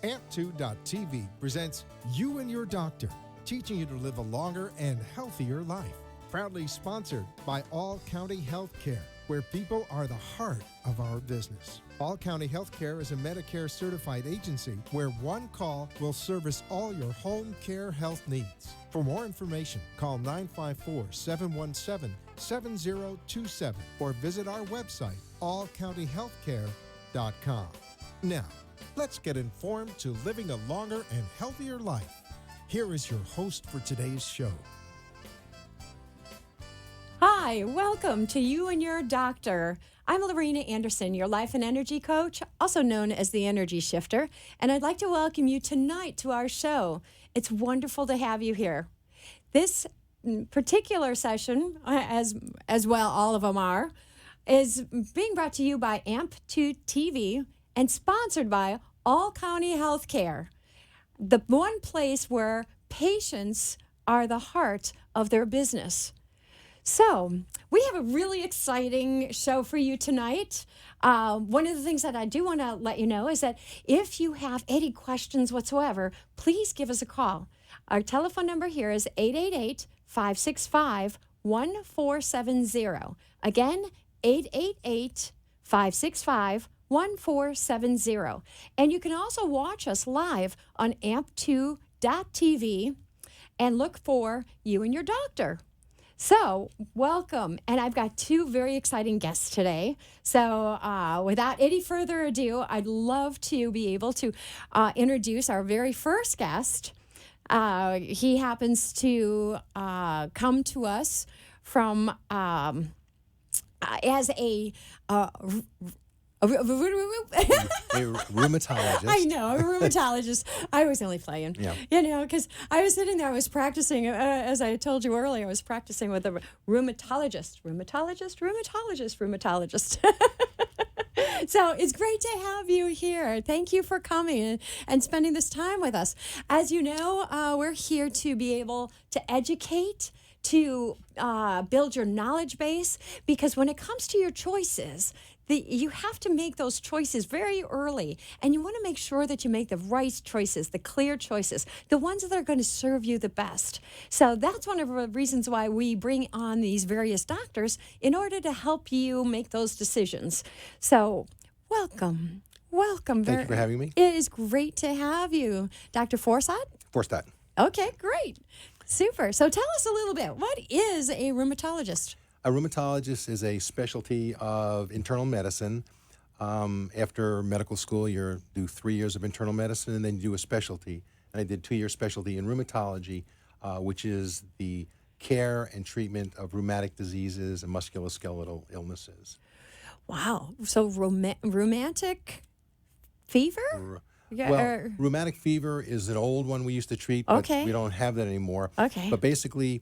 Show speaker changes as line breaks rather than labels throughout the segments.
AMP2.TV presents You and Your Doctor, teaching you to live a longer and healthier life. Proudly sponsored by All County Healthcare, where people are the heart of our business. All County Healthcare is a Medicare certified agency where one call will service all your home care health needs. For more information, call 954-717-7027 or visit our website, allcountyhealthcare.com. Now, let's get informed to living a longer and healthier life. Here is your host for today's show.
Hi, welcome to You and Your Doctor. I'm Lorena Anderson, your life and energy coach, also known as the Energy Shifter, and I'd like to welcome you tonight to our show. It's wonderful to have you here. This particular session, as well all of them are, is being brought to you by AMP2 TV and sponsored by All County Healthcare, the one place where patients are the heart of their business. So we have a really exciting show for you tonight. One of the things that I do want to let you know is that if you have any questions whatsoever, please give us a call. Our telephone number here is 888-565-1470. Again, 888-565-1470. And you can also watch us live on amp2.tv and look for You and Your Doctor. So, welcome. And I've got two very exciting guests today. So, without any further ado, I'd love to be able to introduce our very first guest. He happens to come to us from as a
rheumatologist.
I know, a rheumatologist. I was only playing.
Yeah.
You know, because I was sitting there, I was practicing, as I told you earlier, I was practicing with a rheumatologist. So it's great to have you here. Thank you for coming and spending this time with us. As you know, we're here to be able to educate, to build your knowledge base, because when it comes to your choices, you have to make those choices very early, and you want to make sure that you make the right choices, the clear choices, the ones that are going to serve you the best. So that's one of the reasons why we bring on these various doctors in order to help you make those decisions. So welcome. Welcome.
Thank you for having me.
It is great to have you. Dr. Forstot?
Forstot.
Okay, great. Super. So tell us a little bit. What is a rheumatologist?
A rheumatologist is a specialty of internal medicine. After medical school, you do 3 years of internal medicine, and then you do a specialty. And I did 2-year specialty in rheumatology, which is the care and treatment of rheumatic diseases and musculoskeletal illnesses.
Wow. So rheumatic fever?
Well, rheumatic fever is an old one we used to treat, but we don't have that anymore.
Okay.
But basically,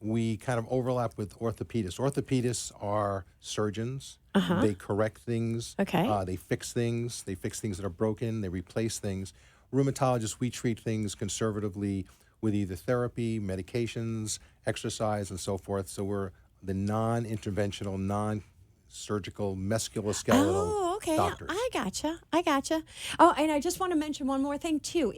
we kind of overlap with orthopedists. Orthopedists are surgeons. They correct things. They fix things. They fix things that are broken. They replace things. Rheumatologists, we treat things conservatively with either therapy, medications, exercise, and so forth. So we're the non-interventional, non-surgical, musculoskeletal doctors.
I gotcha. Oh, and I just want to mention one more thing, too.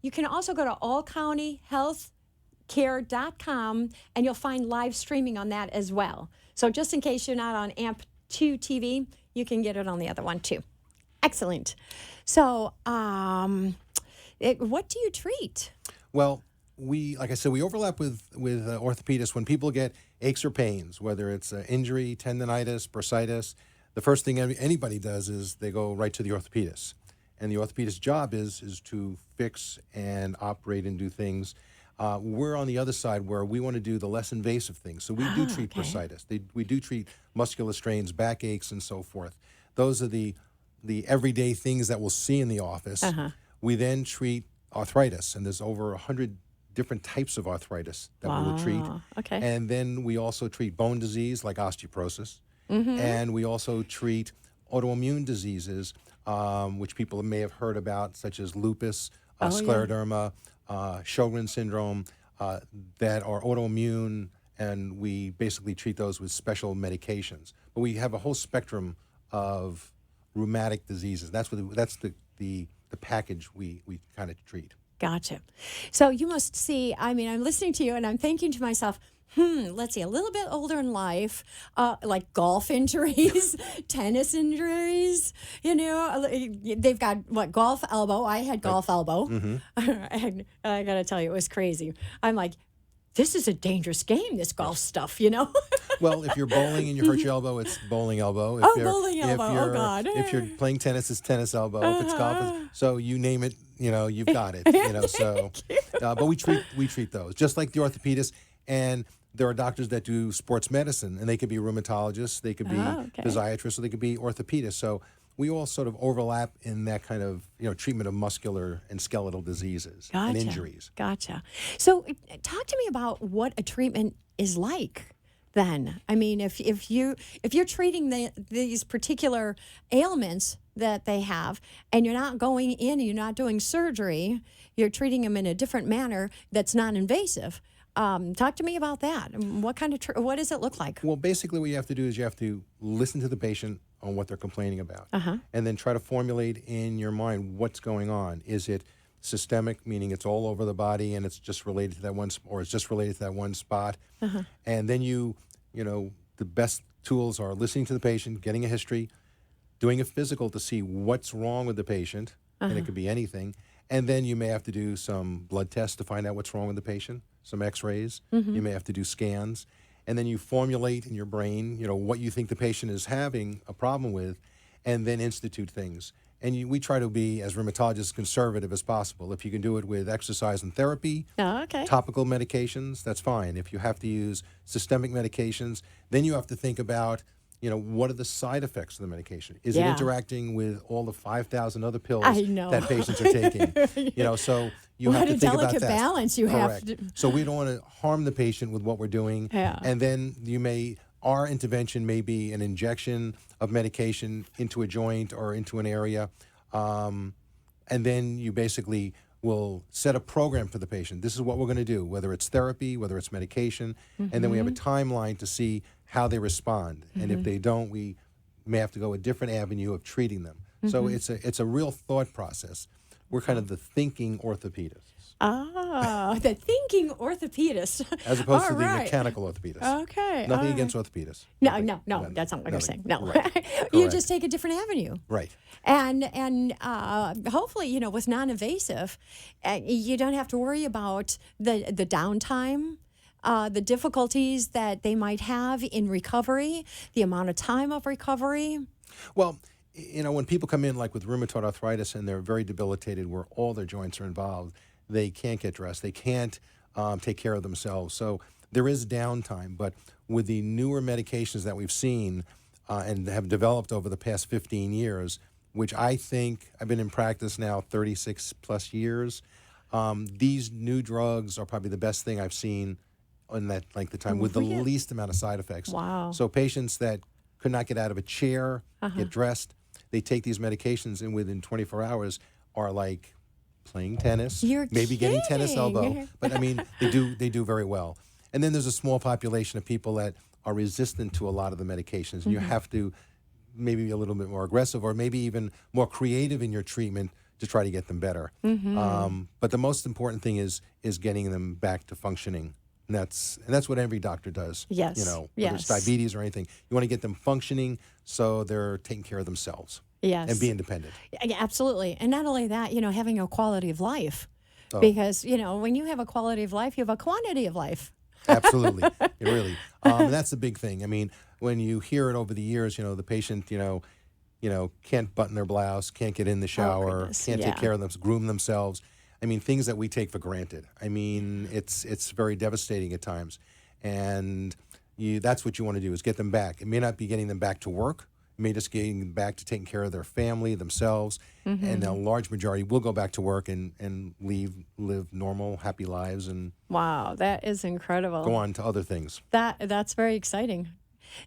You can also go to allcountyhealthcare.com, and you'll find live streaming on that as well. So just in case you're not on AMP2 TV, you can get it on the other one, too. Excellent. So what do you treat?
Well, like I said, we overlap with orthopedists. When people get aches or pains, whether it's injury, tendonitis, bursitis, the first thing anybody does is they go right to the orthopedist. And the orthopedist's job is to fix and operate and do things. We're on the other side where we want to do the less invasive things. So we do treat bursitis. We do treat muscular strains, back aches, and so forth. Those are the everyday things that we'll see in the office. We then treat arthritis, and there's over 100 different types of arthritis that we will treat. And then we also treat bone disease like osteoporosis. And we also treat autoimmune diseases, which people may have heard about, such as lupus, scleroderma, Sjogren syndrome, that are autoimmune, and we basically treat those with special medications. But we have a whole spectrum of rheumatic diseases. That's the the package we kind of treat.
Gotcha. So you must see, I mean, I'm listening to you and I'm thinking to myself, let's see, a little bit older in life, like golf injuries, tennis injuries, they've got golf elbow. I had golf elbow. And I got to tell you, it was crazy. I'm like, this is a dangerous game, this golf stuff,
Well, if you're bowling and you hurt your elbow, it's bowling elbow. If
bowling elbow. Oh, God.
If you're playing tennis, it's tennis elbow. If it's golf, so you name it, you've got it. So, but we treat those just like the orthopedist. And there are doctors that do sports medicine, and they could be rheumatologists, they could be physiatrists, or they could be orthopedists. So we all sort of overlap in that kind of treatment of muscular and skeletal diseases and injuries.
Gotcha. So talk to me about what a treatment is like. Then, I mean, if you're treating these particular ailments that they have, and you're not going in, and you're not doing surgery, you're treating them in a different manner that's non-invasive. Talk to me about that. What kind of what does it look like?
Well, basically, what you have to do is you have to listen to the patient on what they're complaining about, and then try to formulate in your mind what's going on. Is it systemic, meaning it's all over the body and it's just related to that one, or it's just related to that one spot? And then the best tools are listening to the patient, getting a history, doing a physical to see what's wrong with the patient, and it could be anything. And then you may have to do some blood tests to find out what's wrong with the patient, some x-rays. You may have to do scans. And then you formulate in your brain, what you think the patient is having a problem with, and then institute things. And we try to be, as rheumatologists, conservative as possible. If you can do it with exercise and therapy, topical medications, that's fine. If you have to use systemic medications, then you have to think about, what are the side effects of the medication? Is it interacting with all the 5,000 other pills that patients are taking? So you have to think about that. What a delicate
balance you have.
So we don't want to harm the patient with what we're doing. And then our intervention may be an injection of medication into a joint or into an area. And then you basically will set a program for the patient. This is what we're going to do, whether it's therapy, whether it's medication. And then we have a timeline to see how they respond. And if they don't, we may have to go a different avenue of treating them. So it's a real thought process. We're kind of the thinking orthopedists.
The thinking orthopedist.
As opposed to the mechanical orthopedist.
Okay.
Nothing against orthopedists.
No, that's not what I'm saying. No.
Right.
You just take a different avenue.
Right.
And hopefully, with non-invasive, you don't have to worry about the downtime, the difficulties that they might have in recovery, the amount of time of recovery.
Well, when people come in like with rheumatoid arthritis and they're very debilitated where all their joints are involved, they can't get dressed. They can't take care of themselves. So there is downtime. But with the newer medications that we've seen and have developed over the past 15 years, which I think I've been in practice now 36 plus years, these new drugs are probably the best thing I've seen in that length of time with the least amount of side effects.
Wow.
So patients that could not get out of a chair, get dressed, they take these medications and within 24 hours are like playing tennis, maybe getting tennis elbow. But I mean, they do very well. And then there's a small population of people that are resistant to a lot of the medications. And you have to maybe be a little bit more aggressive or maybe even more creative in your treatment to try to get them better. But the most important thing is getting them back to functioning. And that's what every doctor does.
Yes.
Whether it's diabetes or anything. You want to get them functioning so they're taking care of themselves.
Yes.
And be independent.
Yeah, absolutely. And not only that, having a quality of life. Because, when you have a quality of life, you have a quantity of life.
Absolutely. Really. And that's the big thing. I mean, when you hear it over the years, the patient, can't button their blouse, can't get in the shower, can't take care of themselves, groom themselves. I mean, things that we take for granted. I mean, it's very devastating at times. And that's what you want to do is get them back. It may not be getting them back to work. It may just getting them back to taking care of their family, themselves. And a large majority will go back to work and live normal, happy lives. And
wow, that is incredible.
Go on to other things.
That's very exciting.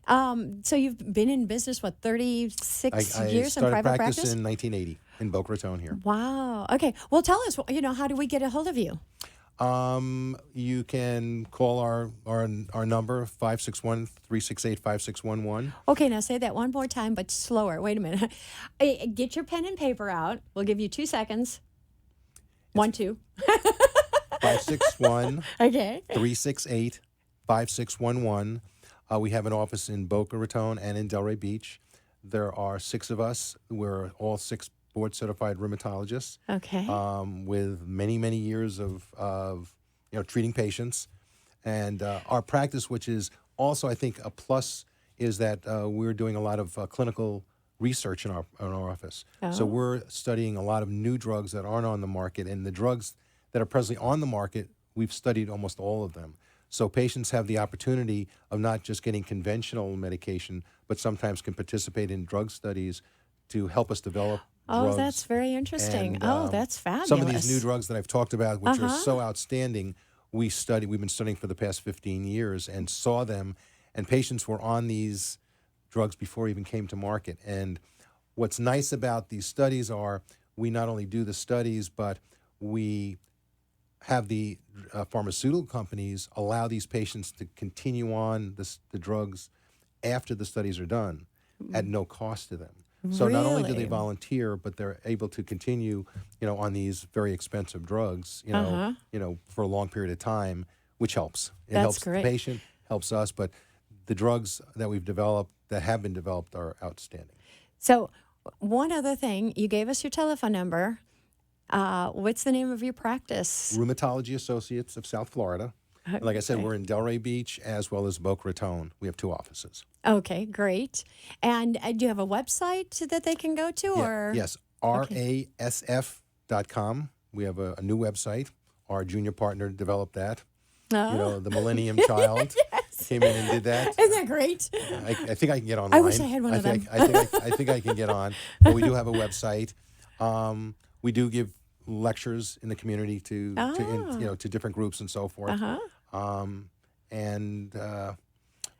So you've been in business, 36 years in private practice?
I started practice in 1980 in Boca Raton here.
Wow. Okay. Well, tell us, how do we get a hold of you?
You can call our number, 561-368-5611.
Okay, now say that one more time, but slower. Wait a minute. Get your pen and paper out. We'll give you 2 seconds. 1, 2.
561
Okay.
368-5611. We have an office in Boca Raton and in Delray Beach. There are 6 of us. We're all 6 board-certified rheumatologists.
Okay.
With many, many years of treating patients. And our practice, which is also, I think, a plus, is that we're doing a lot of clinical research in our office. So we're studying a lot of new drugs that aren't on the market, and the drugs that are presently on the market, we've studied almost all of them. So patients have the opportunity of not just getting conventional medication, but sometimes can participate in drug studies to help us develop drugs.
That's very interesting.
And,
That's fabulous.
some of these new drugs that I've talked about, which are so outstanding, we've been studying for the past 15 years and saw them, and patients were on these drugs before even came to market. And what's nice about these studies are we not only do the studies, but we have the pharmaceutical companies allow these patients to continue on the drugs after the studies are done at no cost to them. So not only do they volunteer, but they're able to continue, on these very expensive drugs, for a long period of time, which helps. It helps the patient, helps us, but the drugs that we've developed, that have been developed, are outstanding.
So one other thing, you gave us your telephone number. What's the name of your practice?
Rheumatology Associates of South Florida. And like I said, we're in Delray Beach as well as Boca Raton. We have 2 offices.
Okay, great. And do you have a website that they can go to? Or
Yes, rasf.com. We have a new website. Our junior partner developed that. The Millennium Child came in and did that.
Isn't that great?
I think I can get online.
I wish I had one of them.
I think I can get on. But we do have a website. We do give lectures in the community to different groups and so forth.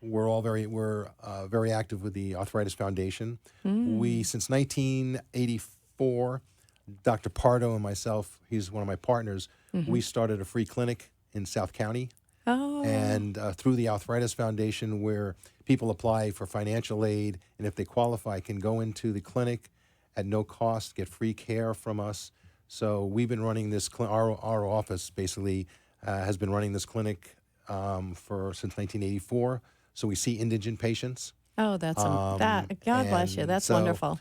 We're all very active with the Arthritis Foundation. We, since 1984, Dr. Pardo and myself, he's one of my partners, we started a free clinic in South County. And through the Arthritis Foundation, where people apply for financial aid, and if they qualify, can go into the clinic at no cost, get free care from us. So we've been running this, our office basically has been running this clinic since 1984. So we see indigent patients.
Oh, that's God bless you. That's wonderful.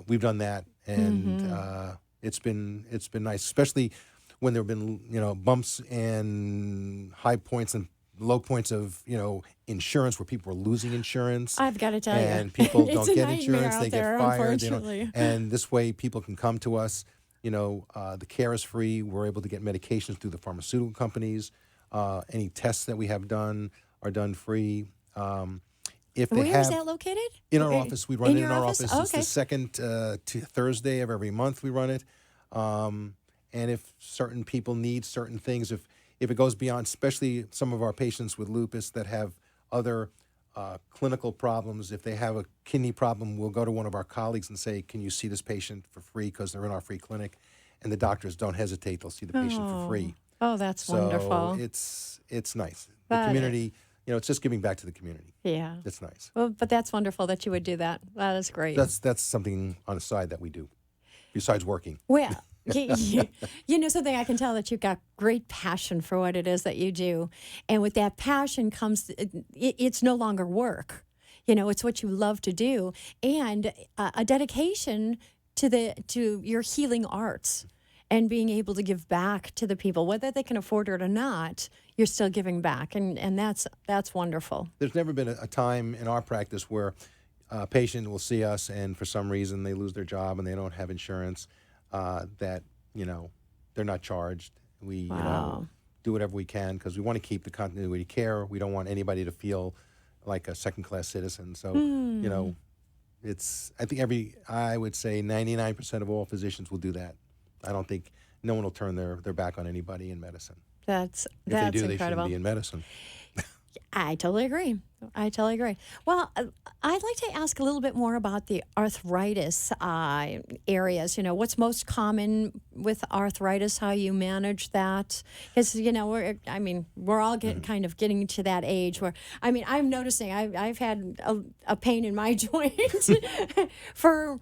We've done that, and it's been nice, especially when there have been bumps and high points and low points of insurance, where people are losing insurance.
I've got to tell you,
and people don't get insurance, they
there,
get fired. And this way, people can come to us. The care is free. We're able to get medications through the pharmaceutical companies. Any tests that we have done are done free. If they
Where is that located?
In our office. We run it in our office.
Oh,
It's the second Thursday of every month we run it. And if certain people need certain things, if it goes beyond, especially some of our patients with lupus that have other clinical problems, if they have a kidney problem, we'll go to one of our colleagues and say, can you see this patient for free, because they're in our free clinic? And the doctors don't hesitate. They'll see the patient for free.
Oh, that's wonderful.
It's nice. The community, it's just giving back to the community.
Yeah.
It's nice.
Well, but that's wonderful that you would do that. That is great.
That's something on the side that we do, besides working.
Well, something I can tell that you've got great passion for what it is that you do. And with that passion comes, it's no longer work. It's what you love to do, and a dedication to your healing arts and being able to give back to the people, whether they can afford it or not. You're still giving back, and that's wonderful.
There's never been a time in our practice where a patient will see us and for some reason they lose their job and they don't have insurance, that they're not charged. We do whatever we can because we want to keep the continuity of care. We don't want anybody to feel like a second-class citizen. So I would say 99% of all physicians will do that. I don't think no one will turn their back on anybody in medicine.
That's
if they do,
incredible.
they shouldn't be in medicine.
I totally agree. I totally agree. Well, I'd like to ask a little bit more about the arthritis areas. What's most common with arthritis, how you manage that? Because, we're all kind of getting to that age where, I'm noticing I've had a pain in my joint for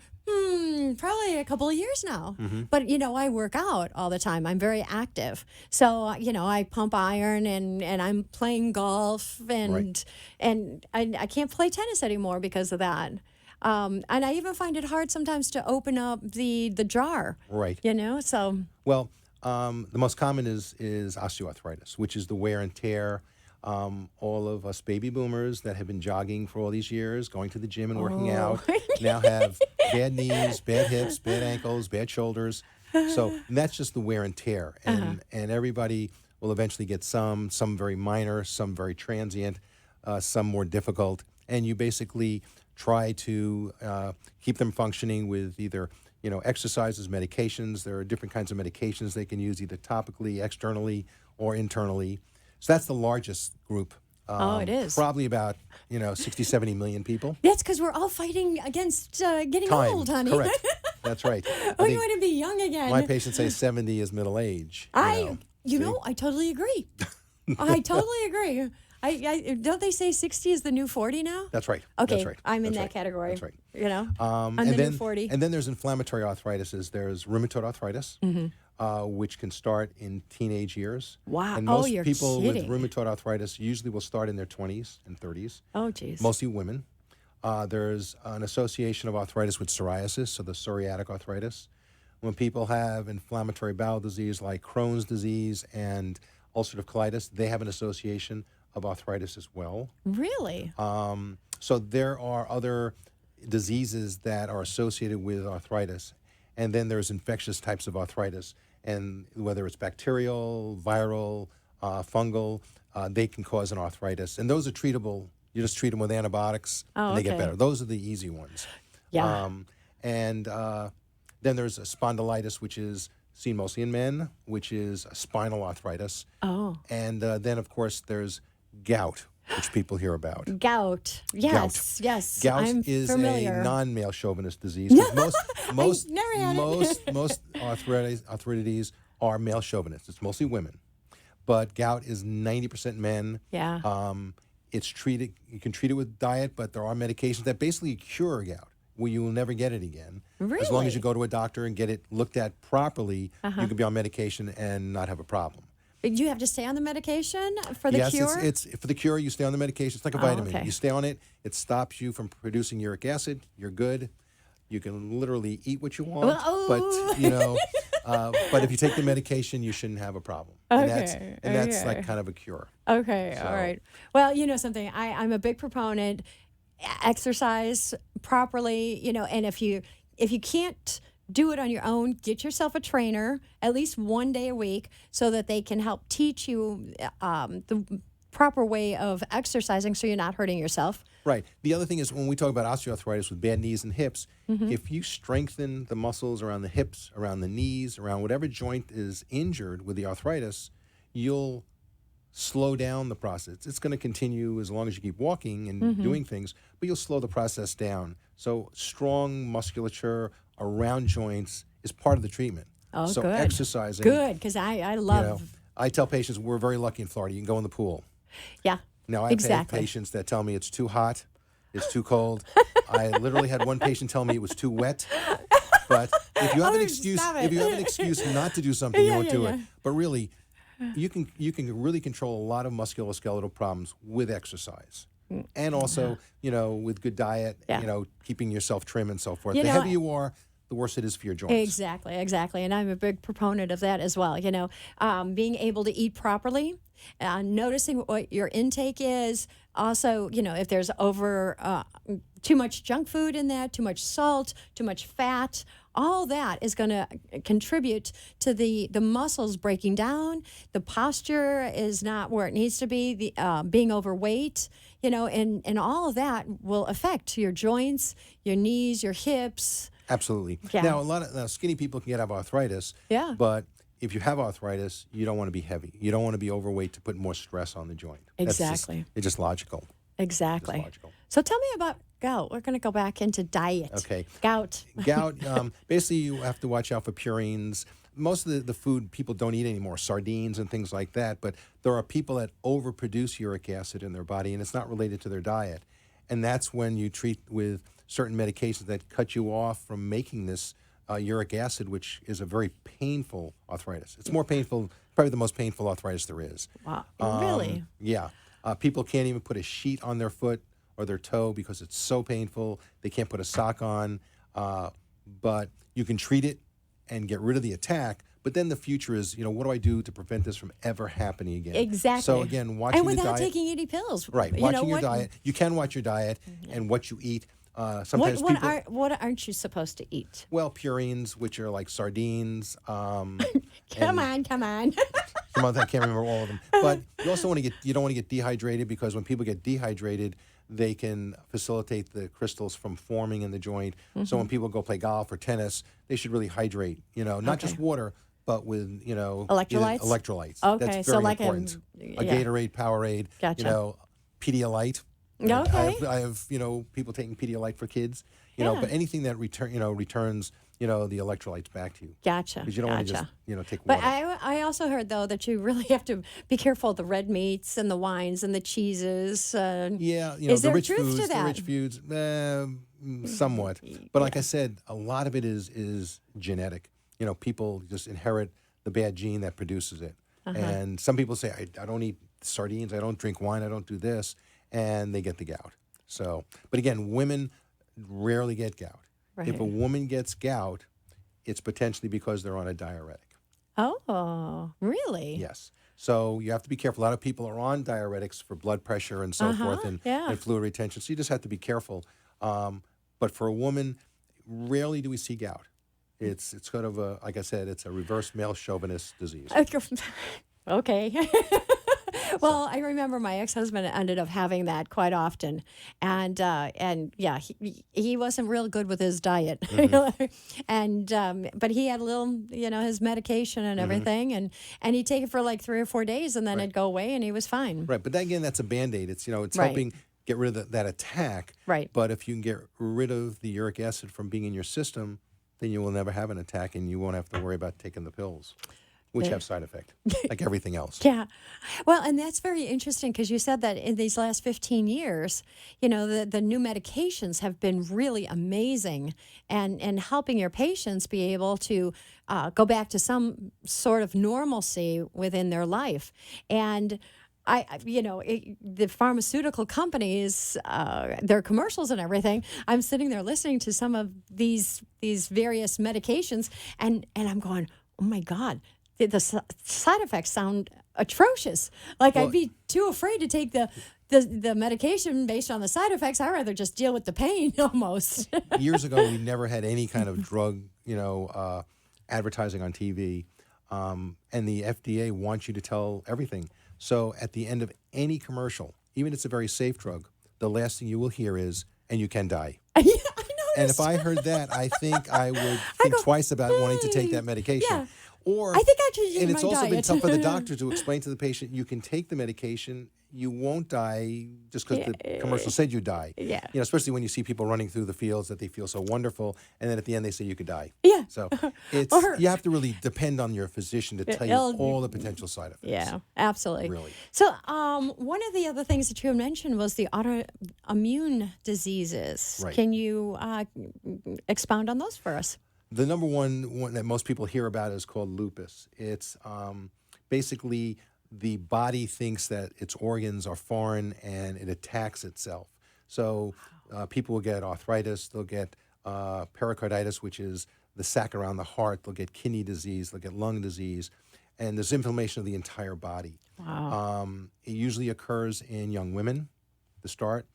probably a couple of years now. But, I work out all the time. I'm very active. So, I pump iron and I'm playing golf and I can't play tennis anymore because of that. And I even find it hard sometimes to open up the jar.
Right.
So.
Well, the most common is osteoarthritis, which is the wear and tear. All of us baby boomers that have been jogging for all these years, going to the gym and working out, now have bad knees, bad hips, bad ankles, bad shoulders. So that's just the wear and tear. And everybody will eventually get some very minor, some very transient, some more difficult. And you basically try to keep them functioning with either exercises, medications. There are different kinds of medications they can use either topically, externally, or internally. So that's the largest group.
It is.
Probably about, 60, 70 million people.
That's because we're all fighting against getting old, honey.
Correct. That's right.
We want to be young again.
My patients say 70 is middle age.
I totally agree. I totally agree. I don't they say 60 is the new 40 now?
That's right.
Okay,
That's right.
I'm in that category.
That's right.
I'm the new 40.
And then there's inflammatory arthritis. There's rheumatoid arthritis, which can start in teenage years.
Wow.
And most
you're
people
kidding.
with rheumatoid arthritis usually will start in their 20s and 30s.
Oh, geez.
Mostly women. There's an association of arthritis with psoriasis, so the psoriatic arthritis. When people have inflammatory bowel disease like Crohn's disease and ulcerative colitis, they have an association of arthritis as well.
Really?
So there are other diseases that are associated with arthritis. And then there's infectious types of arthritis. And whether it's bacterial, viral, fungal, they can cause an arthritis. And those are treatable. You just treat them with antibiotics and they get better. Those are the easy ones.
Yeah.
Then there's a spondylitis, which is seen mostly in men, which is a spinal arthritis.
Oh.
And then, of course, there's gout, which people hear about.
Gout. Yes. Yes.
Gout
I'm
is
familiar.
a non-male chauvinist disease. Most
never had it.
most arthritis are male chauvinists. It's mostly women. But gout is 90% men.
Yeah.
It's treated. You can treat it with diet, but there are medications that basically cure gout, where you will never get it again.
Really?
As long as you go to a doctor and get it looked at properly, you can be on medication and not have a problem.
You have to stay on the medication for the cure?
Yes, it's for the cure, you stay on the medication. It's like a vitamin.
Okay.
You stay on it, it stops you from producing uric acid, you're good. You can literally eat what you want, but if you take the medication, you shouldn't have a problem.
Okay.
And that's like kind of a cure.
Okay,
So-
all right. Well, you know something, I'm a big proponent, exercise properly, and if you can't do it on your own, get yourself a trainer at least one day a week so that they can help teach you the proper way of exercising so you're not hurting yourself.
Right. The other thing is when we talk about osteoarthritis with bad knees and hips, if you strengthen the muscles around the hips, around the knees, around whatever joint is injured with the arthritis, you'll slow down the process. It's going to continue as long as you keep walking and doing things, but you'll slow the process down. So strong musculature around joints is part of the treatment.
Oh,
so
good.
exercising.
Good, because I love...
I tell patients we're very lucky in Florida. You can go in the pool.
Yeah,
Now, I've had patients that tell me it's too hot, it's too cold. I literally had one patient tell me it was too wet. But if you have an excuse not to do something, you won't do it. But really, you can really control a lot of musculoskeletal problems with exercise. And also, with good diet, keeping yourself trim and so forth. The heavier you are, the worse it is for your joints.
Exactly. And I'm a big proponent of that as well. Being able to eat properly, noticing what your intake is. Also, if there's too much junk food in that, too much salt, too much fat, all that is going to contribute to the muscles breaking down. The posture is not where it needs to be. The being overweight, and all of that will affect your joints, your knees, your hips.
Absolutely.
Yeah.
Now, a lot of skinny people can get arthritis.
Yeah.
But if you have arthritis, you don't want to be heavy. You don't want to be overweight to put more stress on the joint.
Exactly.
It's just logical.
Exactly.
Just logical.
So tell me about gout. We're going to go back into diet.
Okay.
Gout.
Gout, basically you have to watch out for purines. Most of the food people don't eat anymore, sardines and things like that, but there are people that overproduce uric acid in their body, and it's not related to their diet. And that's when you treat with certain medications that cut you off from making this uric acid, which is a very painful arthritis. It's more painful, probably the most painful arthritis there is.
Wow. Really?
Yeah. People can't even put a sheet on their foot or their toe because it's so painful. They can't put a sock on. But you can treat it and get rid of the attack. But then the future is, what do I do to prevent this from ever happening again?
Exactly.
So again, watching
and
the
without
diet.
taking any pills.
Right. Watching your diet. You can watch your diet and what you eat. Sometimes
what aren't you supposed to eat?
Well, purines, which are like sardines.
Come on.
Some other, I can't remember all of them. But you also you don't want to get dehydrated, because when people get dehydrated, they can facilitate the crystals from forming in the joint. So when people go play golf or tennis, they should really hydrate. Not just water, but with
electrolytes.
Electrolytes.
Okay,
That's
so
very
like
important.
a
Gatorade, Powerade.
Gotcha.
Pedialyte.
Okay.
I have people taking Pedialyte for kids.
Yeah.
But anything that returns the electrolytes back to you.
Gotcha.
Because you don't want to just take
But
water.
I also heard, though, that you really have to be careful of the red meats and the wines and the cheeses.
Yeah,
is
the
there
rich
truth
foods,
to that?
the rich foods, somewhat. But like I said, a lot of it is genetic. People just inherit the bad gene that produces it. And some people say, I don't eat sardines, I don't drink wine, I don't do this, and they get the gout. So, but again, women rarely get gout.
Right.
If a woman gets gout, it's potentially because they're on a diuretic.
Oh, really?
Yes. So you have to be careful. A lot of people are on diuretics for blood pressure and so forth and fluid retention. So you just have to be careful. But for a woman, rarely do we see gout. It's kind of like I said, it's a reverse male chauvinist disease.
Okay. Well, I remember my ex-husband ended up having that quite often, and yeah, he wasn't real good with his diet, and but he had a little, his medication and everything, and he'd take it for like 3 or 4 days, and then it'd go away, and he was fine.
Right, but again, that's a Band-Aid. It's it's helping get rid of that attack.
Right.
But if you can get rid of the uric acid from being in your system, then you will never have an attack, and you won't have to worry about taking the pills, which have side effect, like everything else.
Yeah. Well, and that's very interesting, because you said that in these last 15 years, the new medications have been really amazing and helping your patients be able to go back to some sort of normalcy within their life. And the pharmaceutical companies, their commercials and everything, I'm sitting there listening to some of these various medications, and I'm going, oh my God, the side effects sound atrocious. Like, I'd be too afraid to take the medication based on the side effects. I'd rather just deal with the pain almost.
Years ago, we never had any kind of drug, advertising on TV, and the FDA wants you to tell everything. So at the end of any commercial, even if it's a very safe drug, the last thing you will hear is, and you can die.
Yeah, I noticed.
And if I heard that, I think I would think twice about wanting to take that medication.
Yeah.
Or,
I think I should
and it's
my
also been
diet.
tough for the doctor to explain to the patient, you can take the medication, you won't die just because the commercial said you die.
Yeah.
Especially when you see people running through the fields that they feel so wonderful, and then at the end they say you could die.
Yeah.
So you have to really depend on your physician to tell you all the potential side effects.
Yeah, absolutely.
Really.
So one of the other things that you had mentioned was the autoimmune diseases.
Right.
Can you expound on those for us?
The number one that most people hear about is called lupus. It's basically the body thinks that its organs are foreign and it attacks itself. So people will get arthritis, they'll get pericarditis, which is the sac around the heart, they'll get kidney disease, they'll get lung disease, and there's inflammation of the entire body.
Wow.
It usually occurs in young women to start,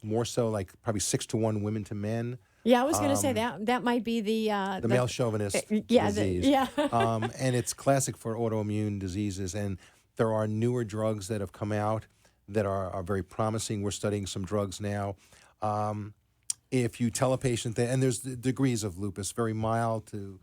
more so like probably 6-to-1 women to men.
Yeah, I was going to say that might be the
male chauvinist disease. And it's classic for autoimmune diseases. And there are newer drugs that have come out that are very promising. We're studying some drugs now. If you tell a patient that, and there's degrees of lupus, very mild to,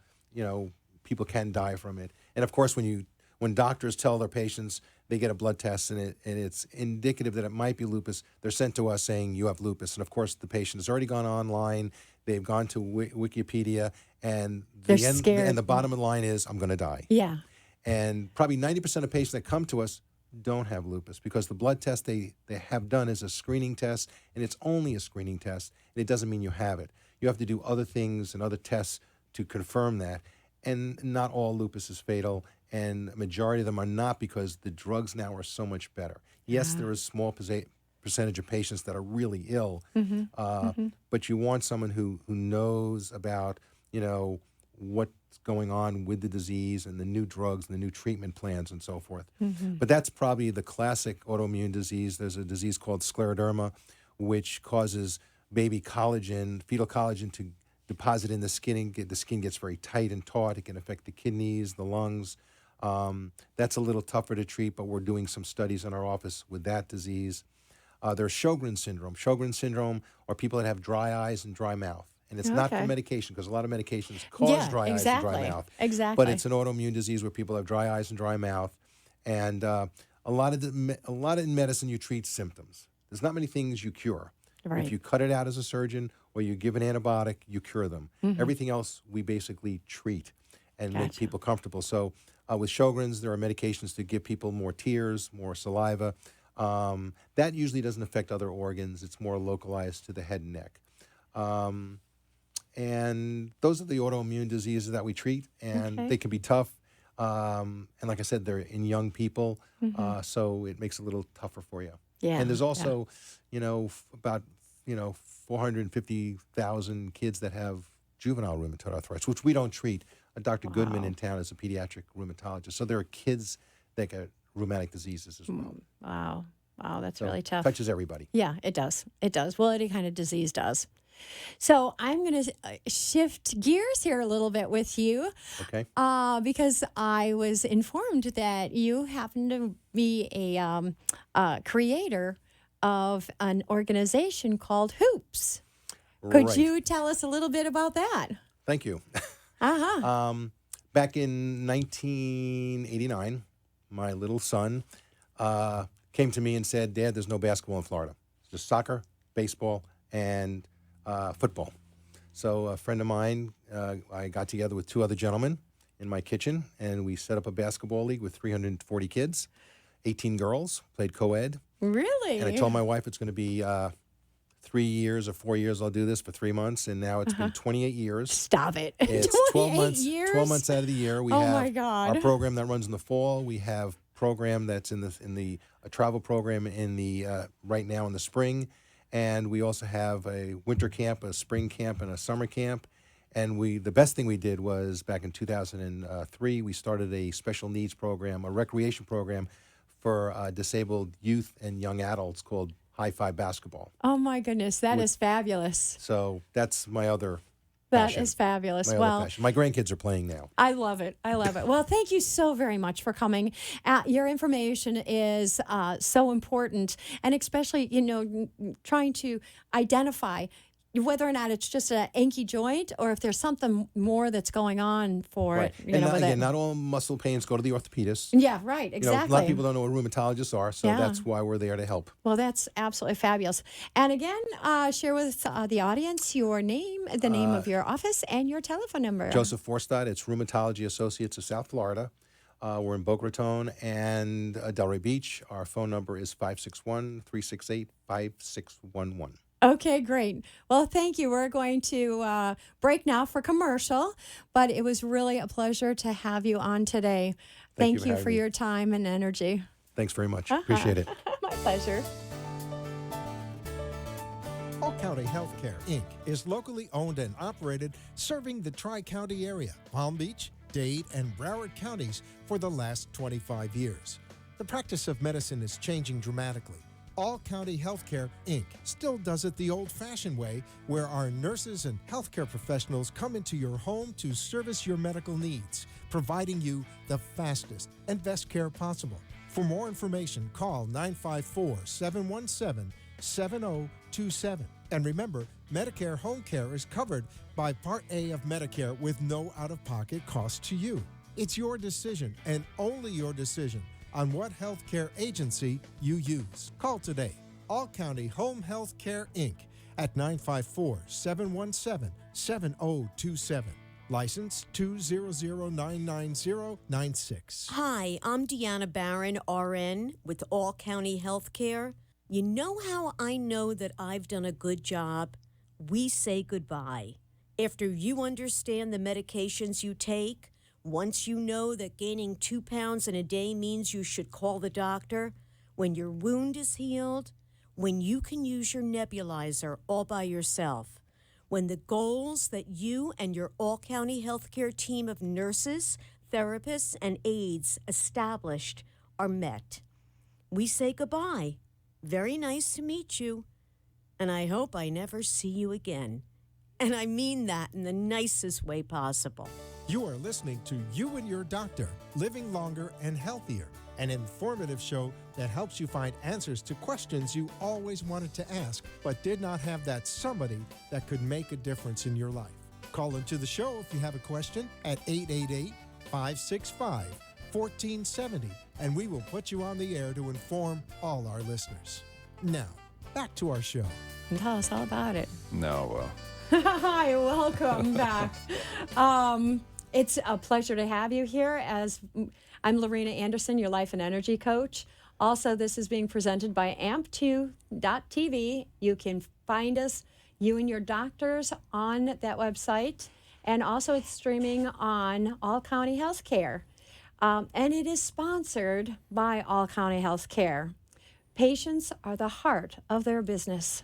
people can die from it. And of course, when doctors tell their patients they get a blood test and it's indicative that it might be lupus, they're sent to us saying you have lupus. And of course, the patient has already gone online, they've gone to Wikipedia, and
They're scared.
and the bottom of the line is, I'm going to die.
Yeah.
And probably 90% of patients that come to us don't have lupus because the blood test they have done is a screening test, and it's only a screening test, and it doesn't mean you have it. You have to do other things and other tests to confirm that. And not all lupus is fatal, and a majority of them are not because the drugs now are so much better. Yes, there is a small percentage of patients that are really ill, but you want someone who knows about, what's going on with the disease and the new drugs and the new treatment plans and so forth. But that's probably the classic autoimmune disease. There's a disease called scleroderma, which causes baby collagen, fetal collagen, to deposit in the skin, and the skin gets very tight and taut. It can affect the kidneys, the lungs. That's a little tougher to treat, but we're doing some studies in our office with that disease. There's Sjogren syndrome. Sjogren syndrome are people that have dry eyes and dry mouth. And it's not for medication, because a lot of medications cause dry eyes and dry mouth.
Exactly.
But it's an autoimmune disease where people have dry eyes and dry mouth. And a lot in medicine, you treat symptoms. There's not many things you cure.
Right.
If you cut it out as a surgeon or you give an antibiotic, you cure them. Everything else we basically treat and make people comfortable. So with Sjogren's, there are medications to give people more tears, more saliva. That usually doesn't affect other organs. It's more localized to the head and neck. And those are the autoimmune diseases that we treat, and they can be tough. And like I said, they're in young people, so it makes it a little tougher for you.
Yeah.
And there's also, about 450,000 kids that have juvenile rheumatoid arthritis, which we don't treat. Dr. Goodman in town is a pediatric rheumatologist. So there are kids that get rheumatic diseases as well.
Wow, that's really tough.
Touches everybody.
Yeah, it does. It does. Well, any kind of disease does. So I'm going to shift gears here a little bit with you.
Okay.
Because I was informed that you happen to be a creator of an organization called Hoops. Could you tell us a little bit about that?
Thank you. Back in 1989, my little son came to me and said, "Dad, there's no basketball in Florida. It's just soccer, baseball, and football." So a friend of mine, I got together with two other gentlemen in my kitchen, and we set up a basketball league with 340 kids, 18 girls, played co-ed.
Really?
And I told my wife it's going to be 3 years or 4 years. I'll do this for 3 months, and now it's been 28 years.
Stop it.
It's 12 months.
Years?
12 months out of the year. We have
my God.
our program that runs in the fall. We have program that's in the a travel program in the right now in the spring, and we also have a winter camp, a spring camp, and a summer camp. And the best thing we did was back in 2003, we started a special needs program, a recreation program for disabled youth and young adults called High Five Basketball.
Oh my goodness, that is fabulous.
So that's my other
That
passion.
is fabulous.
My other passion. My grandkids are playing now.
I love it. I love it. Well, thank you so very much for coming. Your information is so important, and especially, trying to identify whether or not it's just an achy joint or if there's something more that's going on for it.
And not all muscle pains go to the orthopedist.
Yeah, right, exactly.
A lot of people don't know what rheumatologists are, so that's why we're there to help.
Well, that's absolutely fabulous. And again, share with the audience your name, the name of your office, and your telephone number.
Joseph Forstot. It's Rheumatology Associates of South Florida. We're in Boca Raton and Delray Beach. Our phone number is 561-368-5611.
Okay, great. Well, thank you. We're going to break now for commercial, but it was really a pleasure to have you on today. Thank you for your time and energy.
Thanks very much. Appreciate it.
My pleasure.
All County Healthcare, Inc. is locally owned and operated, serving the Tri-County area, Palm Beach, Dade, and Broward counties for the last 25 years. The practice of medicine is changing dramatically. All County Healthcare, Inc. still does it the old-fashioned way, where our nurses and healthcare professionals come into your home to service your medical needs, providing you the fastest and best care possible. For more information, call 954-717-7027. And remember, Medicare Home Care is covered by Part A of Medicare with no out-of-pocket cost to you. It's your decision and only your decision on what healthcare agency you use. Call today. All County Home Health Care, Inc. at 954-717-7027. License 200999096.
Hi, I'm Deanna Barron, RN, with All County Healthcare. You know how I know that I've done a good job? We say goodbye. After you understand the medications you take, once you know that gaining 2 pounds in a day means you should call the doctor, when your wound is healed, when you can use your nebulizer all by yourself, when the goals that you and your all-county healthcare team of nurses, therapists, and aides established are met. We say goodbye. Very nice to meet you, and I hope I never see you again. And I mean that in the nicest way possible.
You are listening to You and Your Doctor, Living Longer and Healthier, an informative show that helps you find answers to questions you always wanted to ask, but did not have that somebody that could make a difference in your life. Call into the show if you have a question at 888-565-1470, and we will put you on the air to inform all our listeners. Now, back to our show.
And tell us all about it.
No,
Hi, welcome back. It's a pleasure to have you here. As I'm Lorena Anderson, your life and energy coach. Also, this is being presented by amp2.tv. You can find us, You and Your Doctors, on that website. And also it's streaming on All County Healthcare. And it is sponsored by All County Healthcare. Patients are the heart of their business.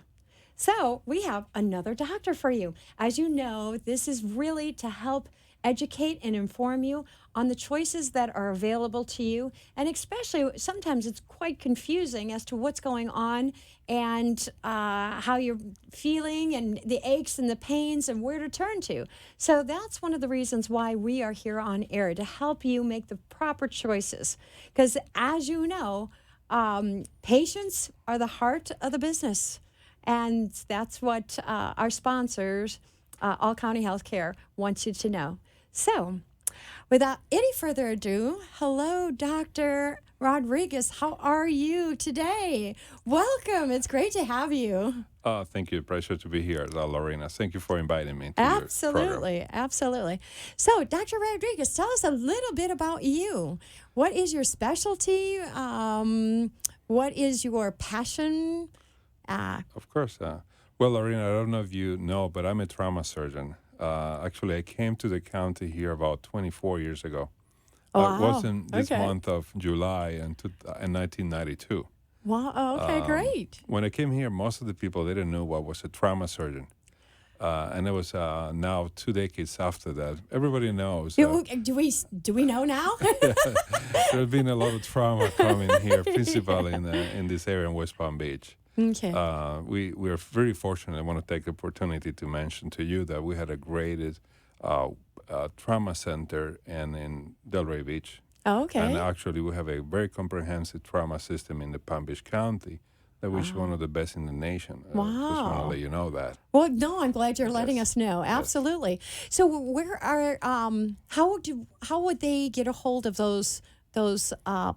So we have another doctor for you. As you know, this is really to help educate and inform you on the choices that are available to you. And especially sometimes it's quite confusing as to what's going on and how you're feeling and the aches and the pains and where to turn to. So that's one of the reasons why we are here on air, to help you make the proper choices. Because as you know, patients are the heart of the business. And that's what our sponsors, All County Healthcare, wants you to know. So, without any further ado, hello, Dr. Rodriguez. How are you today? Welcome. It's great to have you.
Thank you. Pleasure to be here, Lorena. Thank you for inviting me to
Absolutely.
your program.
Absolutely. So, Dr. Rodriguez, tell us a little bit about you. What is your specialty? What is your passion?
Of course. Well, Lorena, I don't know if you know, but I'm a trauma surgeon. Actually, I came to the county here about 24 years ago.
Wow.
It was in this
Okay.
month of July in 1992.
Wow. Okay, great.
When I came here, most of the people didn't know what was a trauma surgeon. And it was now 2 decades after that. Everybody knows.
Do we know now?
There's been a lot of trauma coming here, principally in this area in West Palm Beach.
Okay.
We are very fortunate. I want to take the opportunity to mention to you that we had a great trauma center in Delray Beach.
Okay.
And actually, we have a very comprehensive trauma system in the Palm Beach County that is one of the best in the nation. Just want to let you know that.
Well, no, I'm glad you're letting us know. Absolutely. So, where are how would they get a hold of those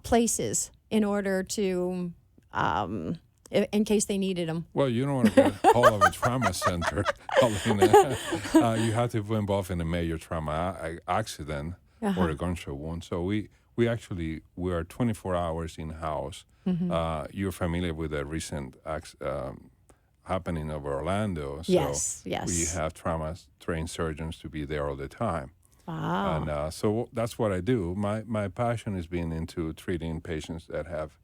places in order to in case they needed them?
Well, you don't want to get hold of a trauma center. You have to be involved in a major trauma accident or a gunshot wound. So we are 24 hours in-house. Mm-hmm. You're familiar with the recent happening over Orlando. So
yes.
we have trauma-trained surgeons to be there all the time.
Wow.
And so that's what I do. My passion is being into treating patients that have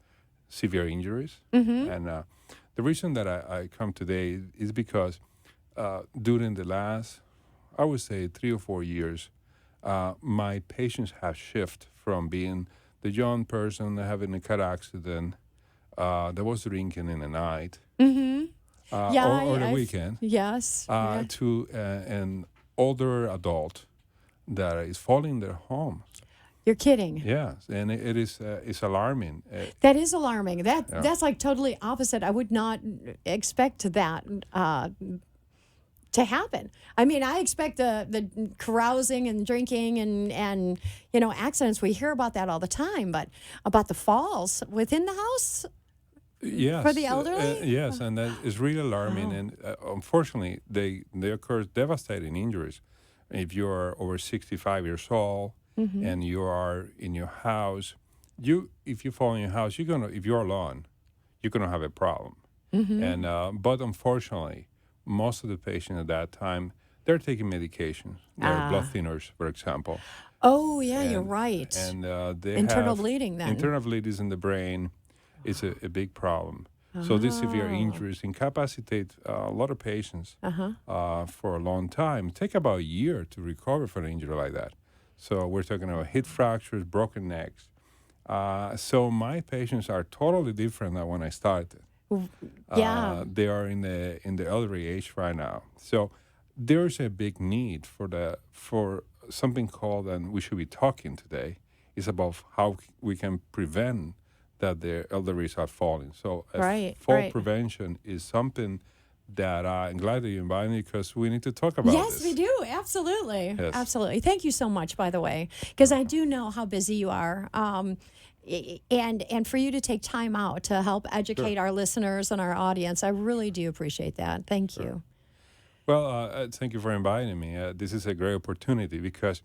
severe injuries. Mm-hmm. And the reason that I come today is because during the last, I would say, 3 or 4 years, my patients have shifted from being the young person having a car accident that was drinking in the night or the weekend,
yes,
to an older adult that is falling their home.
You're kidding.
Yes, and it is it's alarming.
That is alarming.
Yeah.
That's like totally opposite. I would not expect that to happen. I mean, I expect the carousing and drinking and accidents. We hear about that all the time, but about the falls within the house.
Yes,
For the elderly?
yes, and that is really alarming.
Wow.
And unfortunately, they occur devastating injuries. If you are over 65 years old and you are in your house, if you fall in your house, if you're alone, you're gonna have a problem. And but unfortunately, most of the patients at that time, they're taking medications, they're blood thinners, for example.
Oh, yeah, you're right.
And they
Internal
have
bleeding then.
internal bleeding in the brain is a big problem. So these severe injuries incapacitate a lot of patients for a long time. Take about a year to recover from an injury like that. So we're talking about hip fractures, broken necks. So my patients are totally different than when I started.
Yeah.
They are in the elderly age right now. So there's a big need for something called, and we should be talking today, is about how we can prevent that the elderly are falling. So fall prevention is something that I'm glad that you invited me, because we need to talk about
Yes,
this.
we do. Absolutely.
Yes.
Absolutely. Thank you so much, by the way, because I do know how busy you are. And for you to take time out to help educate our listeners and our audience, I really do appreciate that. Thank you.
Well, thank you for inviting me. This is a great opportunity, because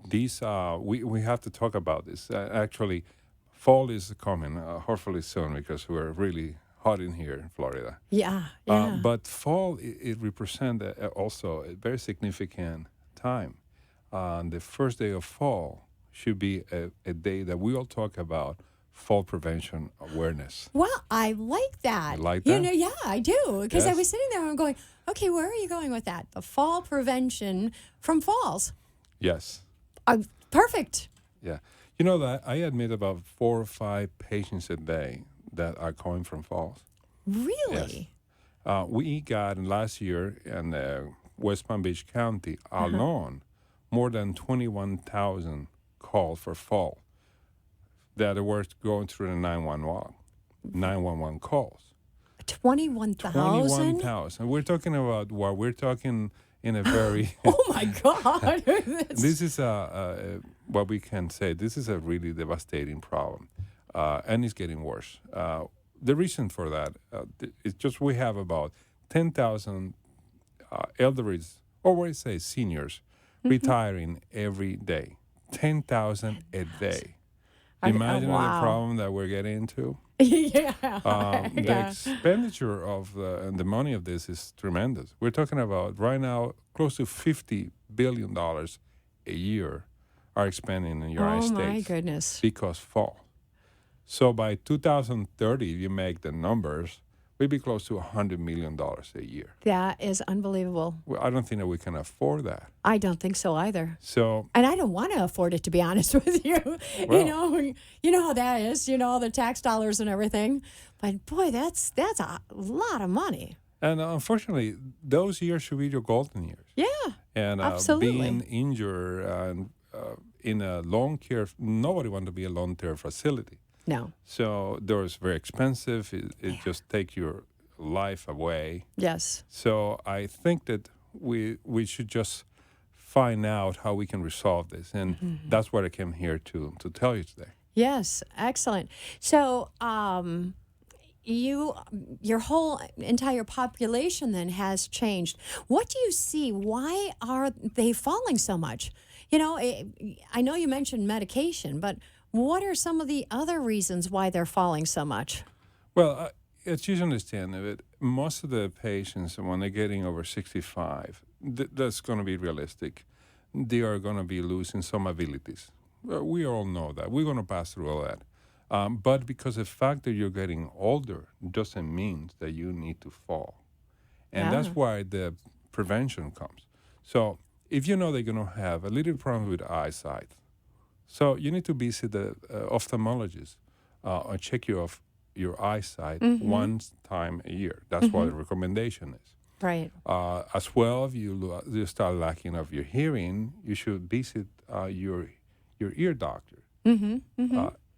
these we have to talk about this. Actually, fall is coming, hopefully soon, because we're really hot in here in Florida.
Yeah.
But fall, it represents also a very significant time. The first day of fall should be a day that we all talk about fall prevention awareness.
Well, I like that.
You like that?
Yeah, I do. Because I
Yes.
was sitting there and I'm going, okay, where are you going with that? The fall prevention from falls.
Yes.
Perfect.
Yeah. You know that I admit about 4 or 5 patients a day that are coming from falls.
Really?
We got last year in West Palm Beach County alone more than 21,000 calls for fall that were going through the 911 calls.
21,000?
21,000. We're talking about what? We're talking in a very...
Oh, my God.
This is what we can say. This is a really devastating problem, and it's getting worse. The reason for that is just we have about 10,000 elderlies, or what I say seniors, retiring every day. 10,000 a day. Imagine the problem that we're getting into.
Yeah.
The expenditure of the money of this is tremendous. We're talking about right now close to $50 billion a year are expended in the United States.
Oh, my goodness.
Because fall. So by 2030, if you make the numbers, we'd be close to $100 million a year.
That is unbelievable.
Well, I don't think that we can afford that.
I don't think so either.
So,
and I don't want to afford it, to be honest with you.
Well,
you know how that is. The tax dollars and everything. But boy, that's a lot of money.
and unfortunately, those years should be your golden years.
Yeah,
And
absolutely.
being injured and in a long care, nobody wants to be a long care facility.
No.
So those very expensive. It just takes your life away.
Yes.
So I think that we should just find out how we can resolve this, and that's what I came here to tell you today.
Yes. Excellent. So, your whole entire population then has changed. What do you see? Why are they falling so much? I know you mentioned medication, but what are some of the other reasons why they're falling so much?
Well, as you understand it, most of the patients, when they're getting over 65, that's going to be realistic. They are going to be losing some abilities. We all know that. We're going to pass through all that. But because the fact that you're getting older doesn't mean that you need to fall. And that's why the prevention comes. So if you know they're going to have a little problem with eyesight, so you need to visit the ophthalmologist or check your eyesight one time a year. That's what the recommendation is.
Right.
As well, if you start lacking of your hearing, you should visit your your ear doctor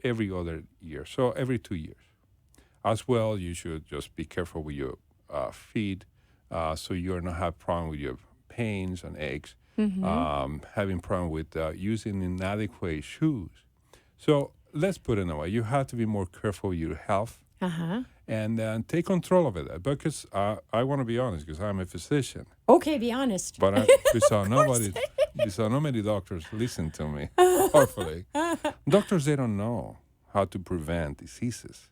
every other year, so every 2 years. As well, you should just be careful with your feet, so you're not have problem with your pains and aches, having problem with using inadequate shoes. So let's put it in a way. You have to be more careful with your health and take control of it. Because I want to be honest, because I'm a physician.
Okay, be honest.
But not many doctors listen to me, hopefully. Doctors, they don't know how to prevent diseases.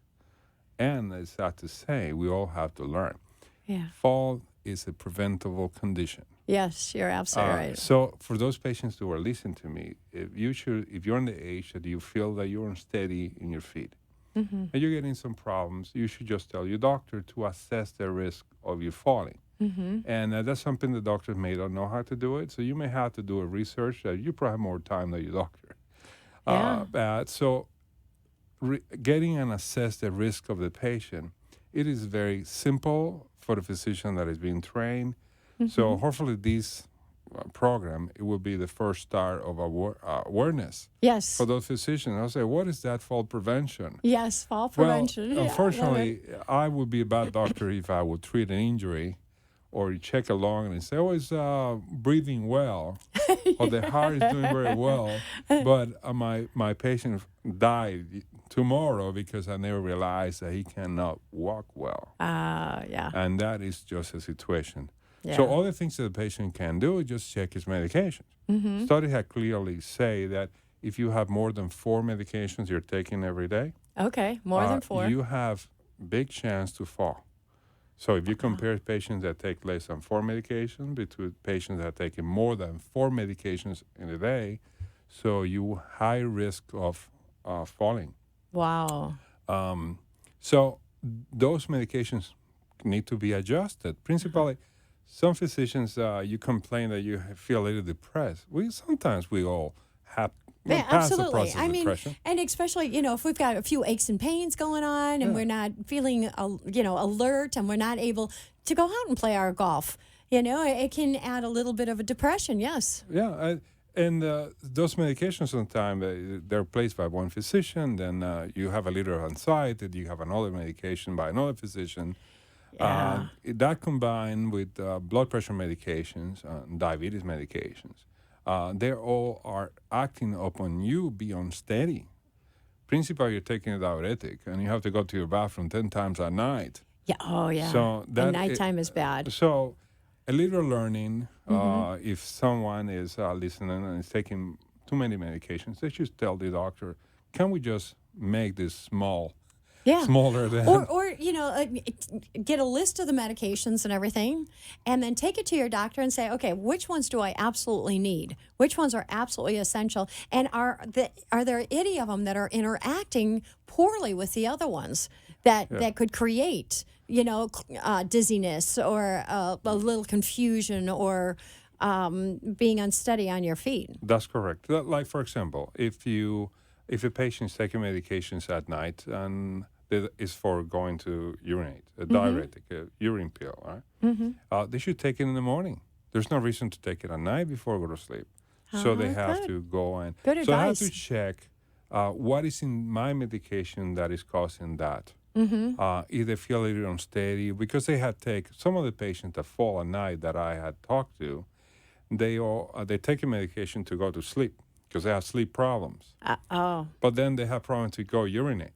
And it's sad to say, we all have to learn.
Yeah.
Fall is a preventable condition.
Yes, you're absolutely right.
So for those patients who are listening to me, if you're in the age that you feel that you're unsteady in your feet and you're getting some problems, you should just tell your doctor to assess the risk of you falling. And that's something the doctors may not know how to do it. So you may have to do a research that you probably have more time than your doctor. Getting and assess the risk of the patient, it is very simple for the physician that is being trained. So hopefully this program, it will be the first start of awareness
Yes.
for those physicians. I'll say, what is that fall prevention?
Yes, fall prevention.
Well,
Yeah,
unfortunately, I would be a bad doctor if I would treat an injury or you check along and say, oh, it's breathing well, or the heart is doing very well, but my patient died tomorrow because I never realized that he cannot walk well.
Yeah.
And that is just a situation.
Yeah.
So all the things that the patient can do is just check his medications. Studies have clearly say that if you have more than 4 medications you're taking every day,
Okay, more than 4.
you have big chance to fall. So if you compare patients that take less than 4 medications between patients that are taking more than 4 medications in a day, so you high risk of falling.
Wow.
So those medications need to be adjusted. Principally, some physicians, you complain that you feel a little depressed. Sometimes we all have
Yeah,
pass the
absolutely.
process
I
of
mean,
depression.
and especially, if we've got a few aches and pains going on and we're not feeling, alert and we're not able to go out and play our golf, it can add a little bit of a depression, yes.
Yeah, and those medications sometimes they're placed by one physician, then you have a little anxiety, you have another medication by another physician.
Yeah.
That combined with blood pressure medications, diabetes medications, they all are acting upon you be unsteady. Principally, you're taking a diuretic, and you have to go to your bathroom 10 times a night.
Yeah. Oh, yeah.
So
and nighttime is bad.
So a little learning, if someone is listening and is taking too many medications, they should tell the doctor, can we just make this smaller than...
Or get a list of the medications and everything, and then take it to your doctor and say, okay, which ones do I absolutely need? Which ones are absolutely essential? And are there any of them that are interacting poorly with the other ones that could create, dizziness or a little confusion or being unsteady on your feet?
That's correct. Like, for example, if a patient is taking medications at night and is for going to urinate, a diuretic, a urine pill, right? They should take it in the morning. There's no reason to take it at night before go to sleep. So they have to go and...
Good
so
advice.
I have to check what is in my medication that is causing that. If they feel a little unsteady, because they had some of the patients that fall at night that I had talked to, they take a medication to go to sleep because they have sleep problems. But then they have problems to go urinate.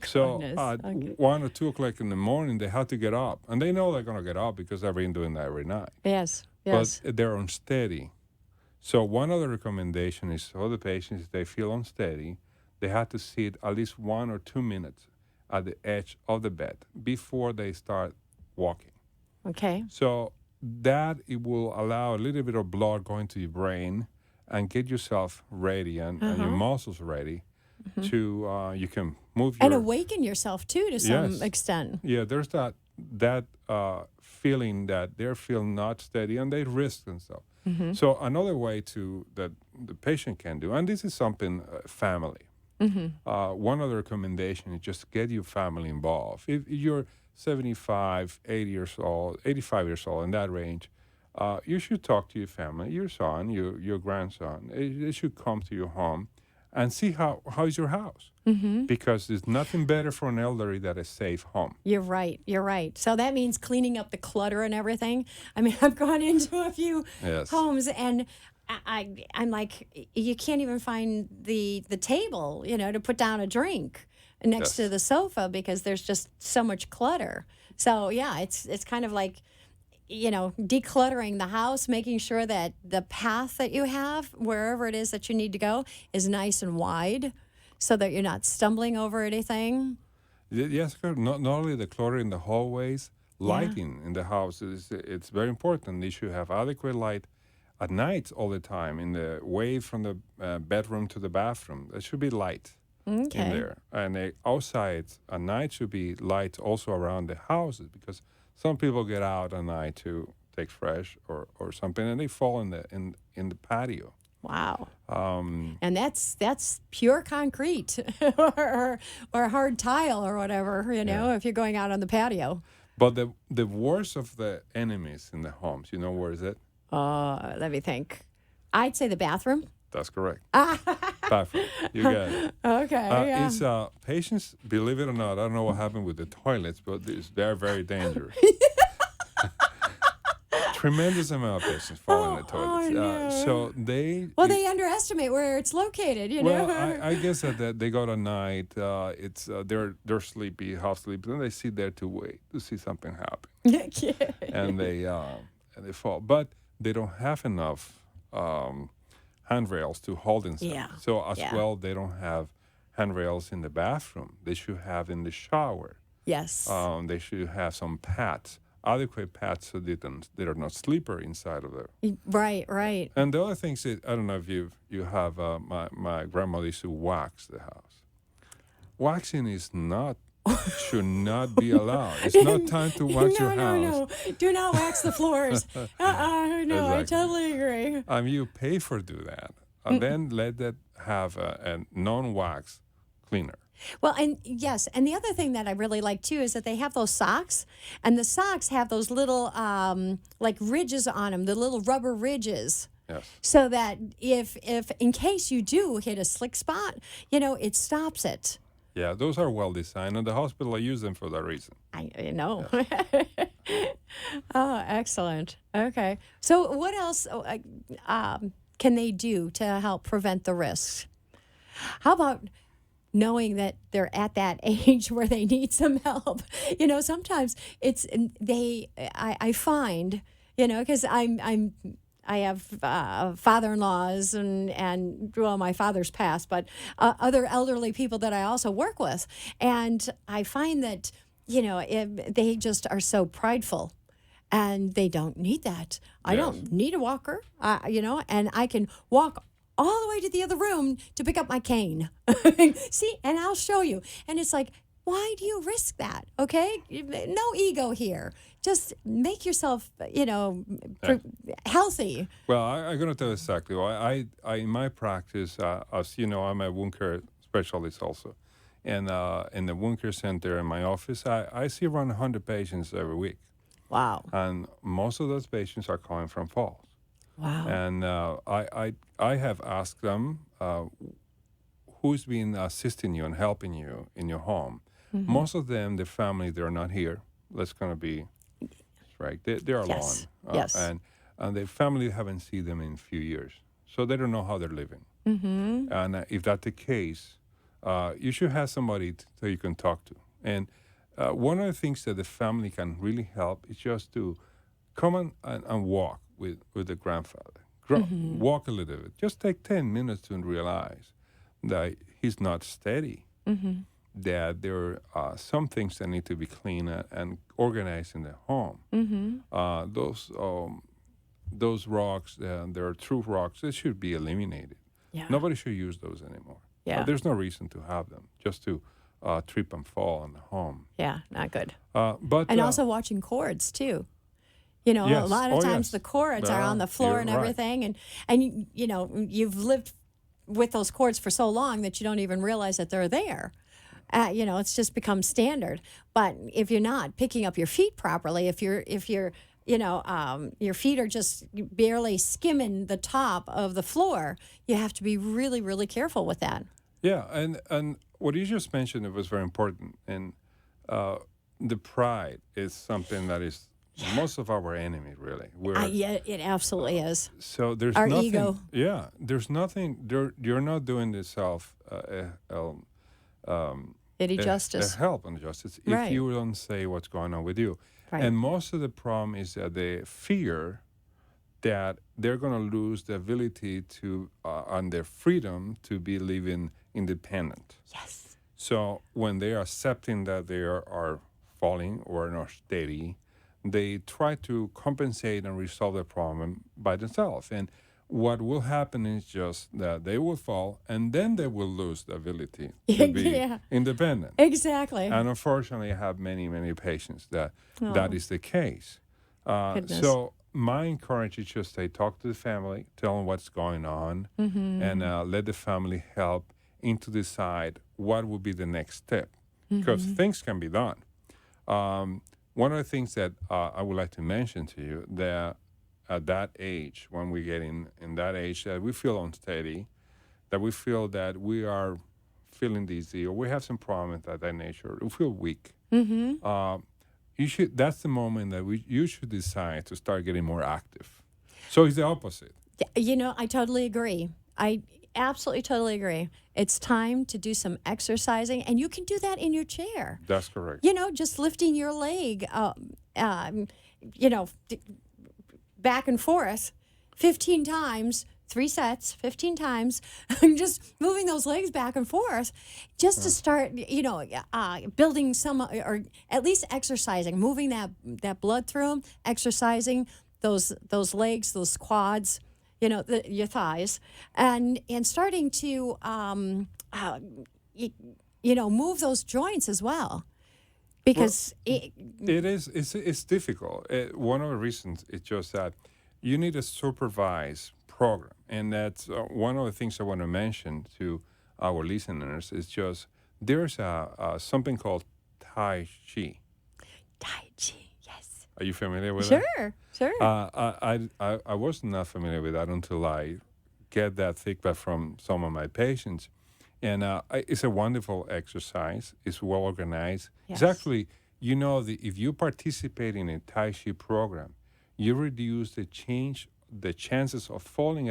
So at 1 or 2 o'clock in the morning, they have to get up. And they know they're going to get up because they've been doing that every night.
Yes.
But they're unsteady. So one other recommendation is for the patients, if they feel unsteady, they have to sit at least 1 or 2 minutes at the edge of the bed before they start walking.
Okay.
So that it will allow a little bit of blood going to your brain and get yourself ready and your muscles ready to you can move your...
And awaken yourself, too, to some extent.
Yeah, there's that feeling that they're feeling not steady and they risk and stuff. So another way that the patient can do, and this is something family. One other recommendation is just get your family involved. If you're 75, 80 years old, 85 years old, in that range, you should talk to your family, your son, your grandson. They should come to your home and see how's your house. Because there's nothing better for an elderly than a safe home.
You're right. You're right. So that means cleaning up the clutter and everything. I mean, I've gone into a few homes, and I'm like, you can't even find the table, to put down a drink next to the sofa because there's just so much clutter. So yeah, it's kind of like, decluttering the house, making sure that the path that you have, wherever it is that you need to go, is nice and wide so that you're not stumbling over anything.
Yes, not only the clutter in the hallways, lighting in the house it's very important. They should have adequate light at night all the time, in the way from the bedroom to the bathroom. There should be light in there. And outside at night should be light also around the houses, because some people get out at night to take fresh or something, and they fall in the patio.
Wow. And that's pure concrete or hard tile or whatever, if you're going out on the patio.
But the worst of the enemies in the homes, where is it?
Let me think. I'd say the bathroom.
That's correct. Bathroom. You got it.
Okay.
It's patients, believe it or not, I don't know what happened with the toilets, but they're very dangerous. Tremendous amount of patients fall in the toilets.
No.
So they
underestimate where it's located,
Well, I guess that they go at night. It's they're sleepy, half asleep. Then they sit there to wait to see something happen, and they fall. But they don't have enough handrails to hold themselves.
Yeah.
So well, they don't have handrails in the bathroom. They should have in the shower.
Yes.
They should have some pads. Adequate pads so they are not sleeper inside of there.
Right.
And the other thing is, I don't know if you have, my grandmother used to wax the house. Waxing should not be allowed. It's not time to wax your house.
No. Do not wax the floors. No, exactly. I totally agree.
You pay for do that. And then let that have a non-wax cleaner.
Well, and yes, and the other thing that I really like too is that they have those socks, and the socks have those little like ridges on them, the little rubber ridges.
Yes.
So that if in case you do hit a slick spot, it stops it.
Yeah, those are well designed, and the hospital use them for that reason.
I know. Yes. Oh, excellent. Okay. So what else can they do to help prevent the risks? How about knowing that they're at that age where they need some help? Sometimes I find, because I have father-in-laws and well, my father's passed, but other elderly people that I also work with. And I find that, they just are so prideful, and they don't need that. I don't need a walker, and I can walk all the way to the other room to pick up my cane. See, and I'll show you. And it's like, why do you risk that? Okay? No ego here. Just make yourself, healthy.
Well, I'm going to tell you exactly. I in my practice, as you know, I'm a wound care specialist also. And in the wound care center in my office, I see around 100 patients every week.
Wow.
And most of those patients are coming from falls.
Wow.
And I have asked them, who's been assisting you and helping you in your home? Mm-hmm. Most of them, the family, they're not here. That's going to be right. They're alone.
Yes.
And the family haven't seen them in a few years. So they don't know how they're living.
Mm-hmm.
And if that's the case, you should have somebody that you can talk to. And one of the things that the family can really help is just to come and walk with the grandfather. Walk a little bit. Just take 10 minutes to realize that he's not steady, that there are some things that need to be cleaned and organized in the home. Those rocks, they're true rocks, they should be eliminated.
Yeah.
Nobody should use those anymore.
Yeah.
There's no reason to have them, just to trip and fall in the home.
Yeah, not good.
But
also watching cords, too. A lot of times the cords are on the floor and everything. And you've lived with those cords for so long that you don't even realize that they're there. It's just become standard. But if you're not picking up your feet properly, if you're your feet are just barely skimming the top of the floor, you have to be really, really careful with that.
Yeah, and what you just mentioned, it was very important. And the pride is something that is most of our enemy, really.
Yeah, it absolutely is.
So there's
Our
nothing.
ego.
Yeah, there's nothing. You're not doing yourself
Any justice.
a help and justice
Right.
if you don't say what's going on with you.
Right.
And most of the problem is that they fear that they're going to lose the ability to and their freedom to be living independent.
Yes.
So when they are accepting that they are falling or not steady, they try to compensate and resolve the problem by themselves. And what will happen is just that they will fall and then they will lose the ability to be
Yeah.
independent.
Exactly.
And unfortunately, I have many, many patients that that is the case.
Goodness.
So my encouragement is just say, talk to the family, tell them what's going on, and let the family help to decide what will be the next step. Because things can be done. One of the things that I would like to mention to you, that at that age, when we get in that age, that we feel unsteady, that we feel that we are feeling dizzy, or we have some problems of that nature, we feel weak. That's the moment that you should decide to start getting more active. So it's the opposite.
I totally agree. I absolutely totally agree. It's time to do some exercising, and you can do that in your chair.
That's correct.
Just lifting your leg, back and forth 15 times, 3 sets, 15 times, just moving those legs back and forth just to start, building some, or at least exercising, moving that blood through them, exercising those legs, those quads, your thighs, and starting to, move those joints as well. Because
it's difficult. One of the reasons is just that you need a supervised program, and that's one of the things I want to mention to our listeners. Is just there's something called Tai Chi.
Tai Chi, yes.
Are you familiar with that?
Sure.
I was not familiar with that until I get that feedback from some of my patients. And it's a wonderful exercise. It's well organized.
Yes.
It's actually, if you participate in a Tai Chi program, you reduce the chances of falling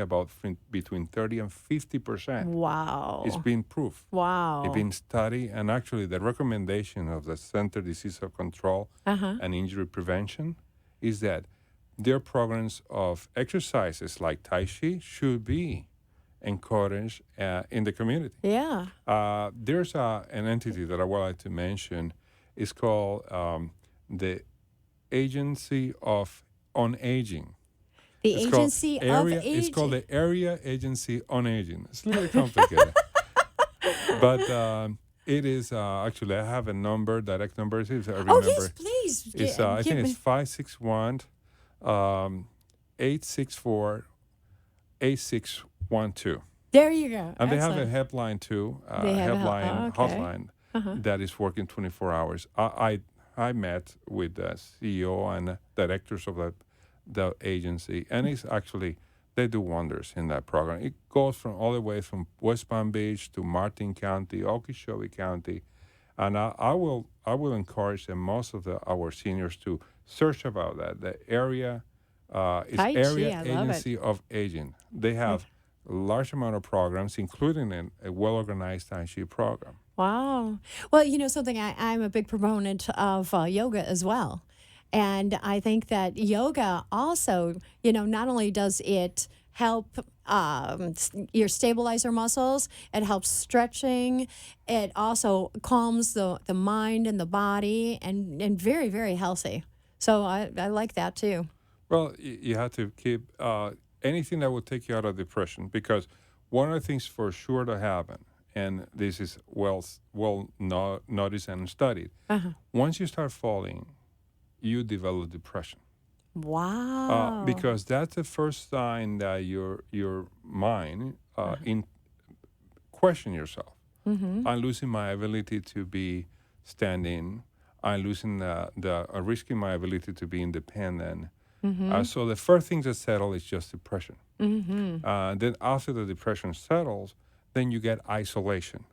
between 30 and 50%.
Wow.
It's been proved.
Wow.
It's been studied, and actually the recommendation of the Center Disease Control and Injury Prevention is that their programs of exercises like Tai Chi should be encouraged in the community.
Yeah.
There's an entity that I would like to mention. It's called the Agency on Aging.
It's Agency of Aging.
It's called the Area Agency on Aging. It's a little complicated. But it is actually, I have a direct number. If I remember.
Oh, yes, please.
I think it's 561 864 8612.
There you go.
And they have a
Excellent.
helpline too,
They have a
hotline that is working 24 hours. I met with the CEO and directors of the agency, and it's actually, they do wonders in that program. It goes all the way from West Palm Beach to Martin County, Okeechobee County, and I will encourage most of our seniors to search about that. The area is
Tai Chi,
Area
I love it.
Agency of Aging. They have a large amount of programs, including a well-organized Tai Chi program.
Wow. Well, something, I'm a big proponent of yoga as well. And I think that yoga also, not only does it help your stabilizer muscles, it helps stretching, it also calms the mind and the body, and very, very healthy. So I like that too.
Well, you have to keep anything that will take you out of depression, because one of the things for sure to happen, and this is well noticed and studied, once you start falling, you develop depression.
Wow.
Because that's the first sign that your mind question yourself. I'm losing my ability to be standing. I'm losing risking my ability to be independent. So the first thing to settle is just depression.
Mm-hmm.
Then after the depression settles, then you get isolation.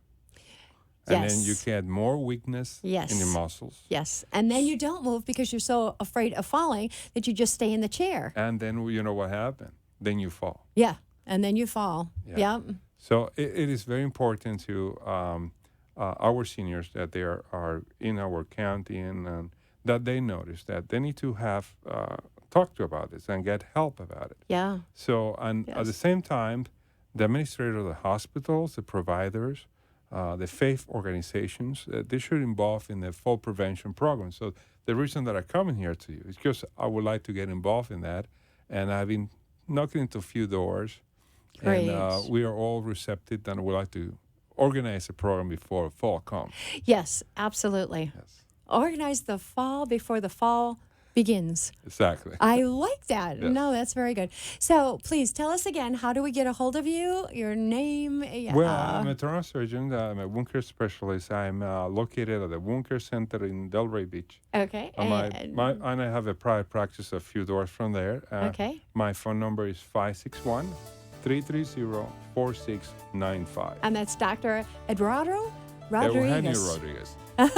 And then you
Yes.
get more weakness in your
Yes.
muscles.
Yes. And then you don't move because you're so afraid of falling that you just stay in the chair.
And then you know what happened? Then you fall.
Yeah. And then you fall.
Yeah.
Yep.
So it is very important to our seniors that they are in our county and that they notice that they need to have talk to about this and get help about it.
Yeah.
So and at the
Yes.
same time, the administrator of the hospitals, the providers, the faith organizations, they should involve in the fall prevention program. So the reason that I come in here to you is because I would like to get involved in that, and I've been knocking into a few doors.
Great.
And we are all receptive, and we like to organize a program before fall comes.
Yes, absolutely.
Yes,
Organize the fall before the fall begins.
exactly.
I like that.
Yes.
No, that's very good. So please tell us again, how do we get a hold of you? Your name?
Well, I'm a trauma surgeon. I'm a wound care specialist. I'm located at the Wound Care Center in Delray Beach.
Okay.
And I have a private practice a few doors from there.
Okay.
My phone number is 561-330-4695.
And that's Dr. Eduardo
Eugenio
Rodriguez.
Rodriguez.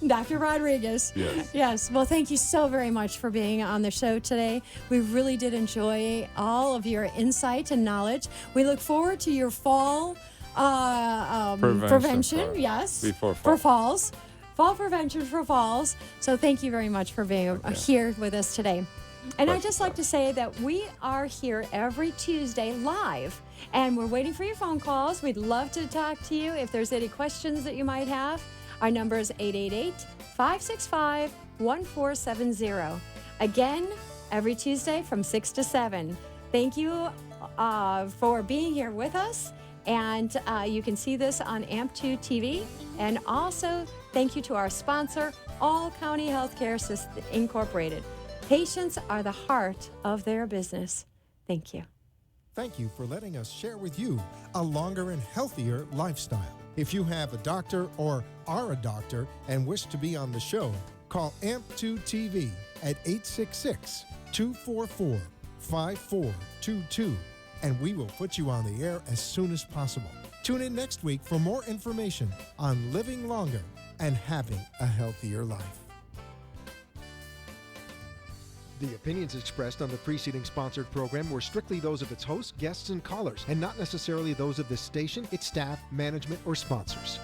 Dr. Rodriguez.
Yes.
Yes. Well, thank you so very much for being on the show today. We really did enjoy all of your insight and knowledge. We look forward to your fall prevention.
Prevention,
Yes.
before fall.
For falls. Fall prevention for falls. So thank you very much for being here with us today. And I'd just like to say that we are here every Tuesday live, and we're waiting for your phone calls. We'd love to talk to you if there's any questions that you might have. Our number is 888-565-1470. Again, every Tuesday from 6 to 7. Thank you for being here with us. And you can see this on AMP2 TV. And also, thank you to our sponsor, All County Healthcare Incorporated. Patients are the heart of their business. Thank you.
Thank you for letting us share with you a longer and healthier lifestyle. If you have a doctor or are a doctor and wish to be on the show, call AMP2 TV at 866-244-5422, and we will put you on the air as soon as possible. Tune in next week for more information on living longer and having a healthier life. The opinions expressed on the preceding sponsored program were strictly those of its hosts, guests, and callers, and not necessarily those of this station, its staff, management, or sponsors.